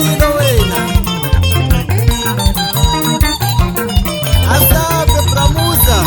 umlilo wena asabe Bramuza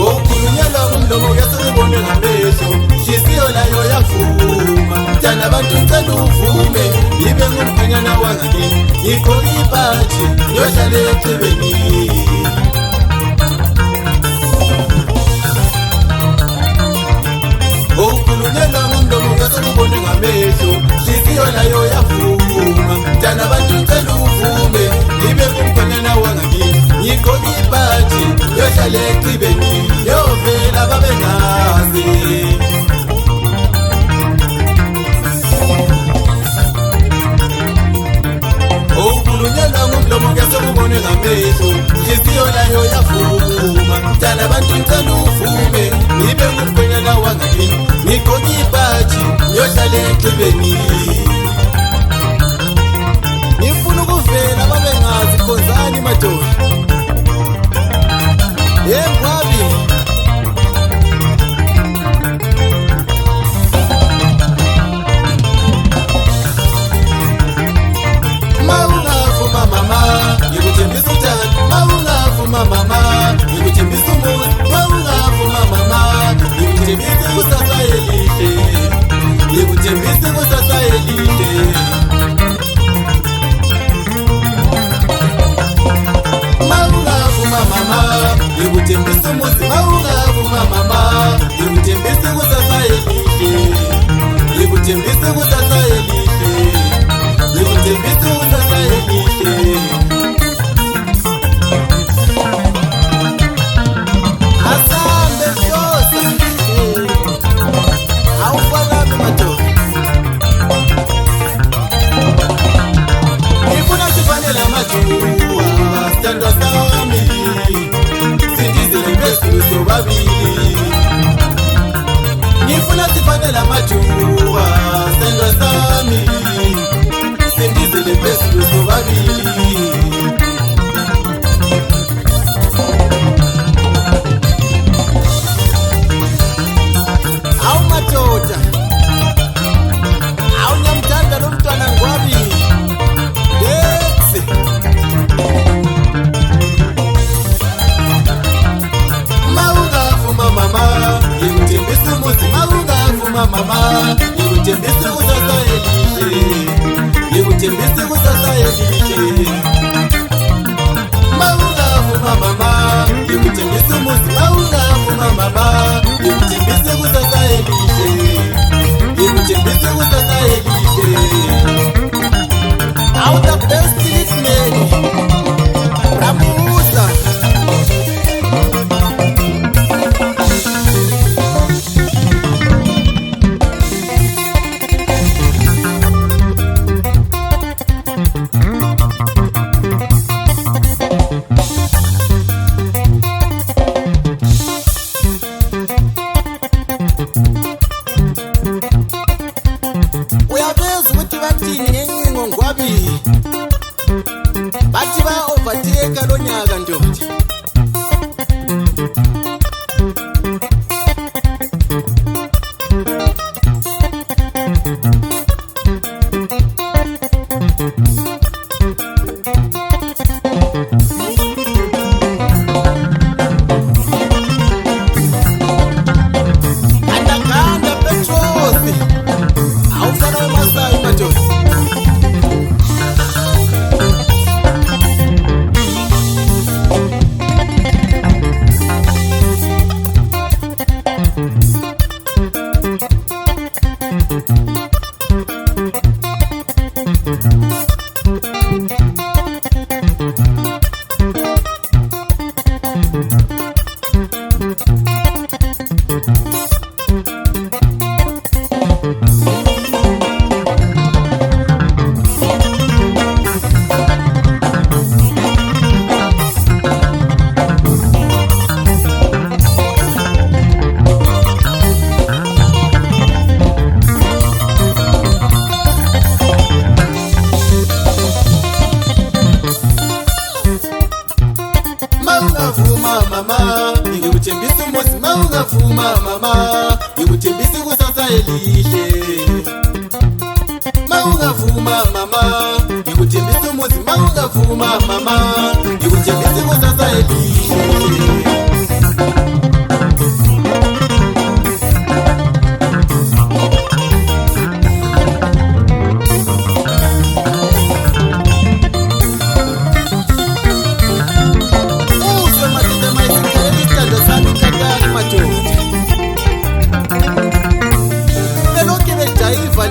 okunyela umlomo yasibone ngamehlo hliziyo layo yavuma jana abantu ncela uvume ibe ngumphanyana wangakini yikho ibhathi yohlala ecebeni okunyela umlomo yasibone ngamehlo hliziyo layo yavuma jana abantu ncela uvume ibe ngumphanyana wangakini yikho ibhathi yohlala ecebeni yovela babengazi okunyela umlomo yasibone ngamehlo hliziyo layo yavuma jana abantu ncela uvume ibe ngumphanyana wangakini ngigqoke ibhathi yohlala ecibeni ngifuna ukuvela babengazi khonzani madoda yengwabi mawungavuma mama ngikuthembisa uthando mawungavuma mama ngikuthembisa umuzi mawungavuma mama ngikuthembisa ikusasa elihle ngikuthembisa ikusasa elihle mawungavuma mama ngikuthembisa umuzi mawungavuma mama ngikuthembisa ikusasa elihle ngikuthembisa ikusasa elihle ngikuthembisa ikusasa elihle asambe vyosa awufanami madoda ngifuna sifanele amajuwa sithandwa sami sindizele phezulu sobabili ngifuna sifanele amajuwa sithandwa sami sindizele phezulu sobabili madoda awunyamthanda lo mntwana ngwabi yesi mawungavuma mama ngikuthembisa umuzi mawungavuma mama ngikuthembisa ikusasa elihle ngikuthembisa ikusasa elihle mawungavuma mama ngikuthembisa umuzi mawungavuma mama ngikuthembisa ikusasa elihle ngikuthembisa ikusasa elihle awu the best listening Bramuza uyabeza ukuthi bathini ngencingo ngwabi bathi ba-overtake lo nyaka ndoda andaganda petrosi awufana umasayi madoda mama ngikuthembisa umuzi mawungavuma mama ngikuthembisa ikusasa elihle. Maungavuma mama, ngikuthembisa umuzi. Maungavuma mama, ngikuthembisa ikusasa elihle.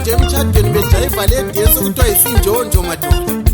Nje emtshadweni bejayiva le dance kuthiwa isinjonjo madoda.